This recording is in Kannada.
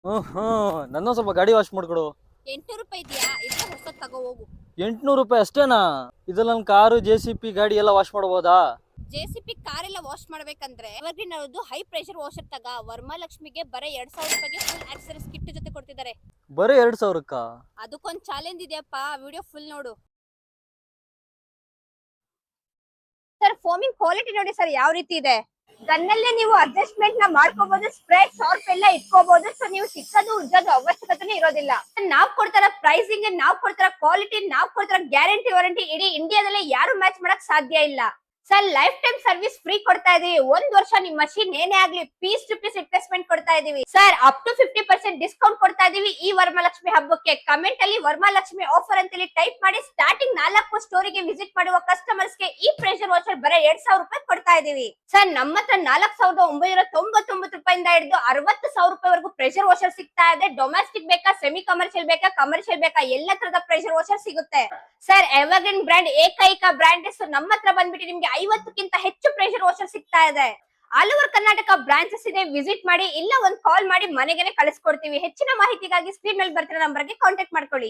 ನನ್ನ ಸ್ವಲ್ಪ ಗಾಡಿ ವಾಶ್ ಮಾಡ್ಕೊಡು. 800 ರೂಪಾಯಿ ಇದೆಯಾ? ಇದ್ರೆ ಹೊಸದ್ ತಗೋ ಹೋಗು. 800 ರೂಪಾಯಿ ಅಷ್ಟೇನಾ? ಇದ್ರಲ್ಲಿ ನನ್ನ ಕಾರು JCP ಗಾಡಿ ಎಲ್ಲ ವಾಶ್ ಮಾಡ್ಬೋದಾ? JCP ಕಾರ್ ಎಲ್ಲ ವಾಶ್ ಮಾಡ್ಬೇಕಂದ್ರೆ ಎವರ್ಗ್ರೀನ್ ಅವ್ರದ್ದು ಹೈ ಪ್ರೆಷರ್ ವಾಷರ್ ತಗ. ವರ್ಮಾಲಕ್ಷ್ಮಿಗೆ ಬರೀ 2000 ರೂಪಾಯಿಗೆ ಫುಲ್ ಆಕ್ಸೆಸರೀಸ್ ಕಿಟ್ ಜೊತೆ ಕೊಡ್ತಿದ್ದಾರೆ. ಬರೀ 2000ಕ್ಕ? ಅದಕ್ಕೊಂದ್ ಚಾಲೆಂಜ್ ಇದೆಯಪ್ಪ, ವಿಡಿಯೋ ಫುಲ್ ನೋಡು. ಸರ್ ಫೋಮಿಂಗ್ ಕ್ವಾಲಿಟಿ ನೋಡಿ ಸರ್ ಯಾವ ರೀತಿ ಇದೆ. ಗನ್ನಲ್ಲೇ ನೀವು ಅಡ್ಜಸ್ಟ್ಮೆಂಟ್ ನ ಮಾಡ್ಕೋಬಹುದು, ಸ್ಪ್ರೇಡ್ ಶಾರ್ಪ್ ಎಲ್ಲ ಇಟ್ಕೋಬಹುದು. ಸೊ ನೀವು ಸಿಕ್ಕದು ಉಜ್ಜೋದು ಅವಶ್ಯಕತೆನೇ ಇರೋದಿಲ್ಲ. ನಾವ್ ಕೊಡ್ತಾರ ಪ್ರೈಸಿಂಗ್, ನಾವ್ ಕೊಡ್ತಾರ ಕ್ವಾಲಿಟಿ, ನಾವ್ ಕೊಡ್ತಾರ ಗ್ಯಾರಂಟಿ ವಾರಂಟಿ ಇಡೀ ಇಂಡಿಯಾದಲ್ಲೇ ಯಾರು ಮ್ಯಾಚ್ ಮಾಡಕ್ ಸಾಧ್ಯ ಇಲ್ಲ. Sir life time service free ಕೊಡ್ತಾ ಇದೀವಿ. 1 ವರ್ಷ ನಿಮ್ ಮಷೀನ್ ಏನೇ ಆಗ್ಲಿ ಪೀಸ್ ಟು ಪೀಸ್ ರಿಪ್ಲೇಸ್ಮೆಂಟ್ ಕೊಡ್ತಾ ಇದೀವಿ. ಸರ್ ಅಪ್ ಟು 50% ಡಿಸ್ಕೌಂಟ್ ಕೊಡ್ತಾ ಇದೀವಿ ಈ ವರಮಹಾಲಕ್ಷ್ಮಿ ಹಬ್ಬಕ್ಕೆ. ಕಮೆಂಟ್ ಅಲ್ಲಿ ವರಮಹಾಲಕ್ಷ್ಮಿ ಆಫರ್ ಅಂತೇಳಿ ಟೈಪ್ ಮಾಡಿ ಸ್ಟಾರ್ಟಿಂಗ್ 4 ಸ್ಟೋರಿಗೆ ವಿಸಿಟ್ ಮಾಡುವ ಕಸ್ಟಮರ್ಸ್ ಗೆ ಈ ಪ್ರೆಷರ್ ವಾಷರ್ ಬರೀ 2000 ರೂಪಾಯಿ ಕೊಡ್ತಾ ಇದೀವಿ. ಸರ್ ನಮ್ಮ ಹತ್ರ 4999 ರೂಪಾಯಿಂದ ಹಿಡಿದು 60,000 ರೂಪಾಯಿವರೆಗೂ ಪ್ರೆಷರ್ ವಾಷರ್ ಸಿಗ್ತಾ ಇದೆ. ಡೊಮೆಸ್ಟಿಕ್ ಬೇಕಾ, ಸೆಮಿ ಕಮರ್ಷಿಯಲ್ ಬೇಕಾ, ಕಮರ್ಷಿಯಲ್ ಬೇಕಾ, ಎಲ್ಲ ತರದ ಪ್ರೆಷರ್ ವಾಷರ್ ಸಿಗುತ್ತೆ. ಸರ್ ಎವರ್ಗ್ರೀನ್ ಬ್ರ್ಯಾಂಡ್ ಏಕೈಕ ಬ್ರ್ಯಾಂಡ್. ನಮ್ಮ ಹತ್ರ ಬಂದ್ಬಿಟ್ಟು ನಿಮ್ಗೆ 50ಕ್ಕಿಂತ ಹೆಚ್ಚು ಪ್ರೆಷರ್ ವಾಷರ್ ಸಿಗ್ತಾ ಇದೆ. ಆಲ್ ಓವರ್ ಕರ್ನಾಟಕ ಬ್ರಾಂಚಸ್ ಇದೆ, ವಿಸಿಟ್ ಮಾಡಿ ಇಲ್ಲ ಒಂದ್ ಕಾಲ್ ಮಾಡಿ ಮನೆಗೆನೆ ಕಳಿಸ್ಕೊಡ್ತೀವಿ. ಹೆಚ್ಚಿನ ಮಾಹಿತಿಗಾಗಿ ಸ್ಕ್ರೀನ್ ಮೇಲೆ ಬರ್ತಿರೋ ನಂಬರ್ಗೆ ಕಾಂಟ್ಯಾಕ್ಟ್ ಮಾಡ್ಕೊಳ್ಳಿ.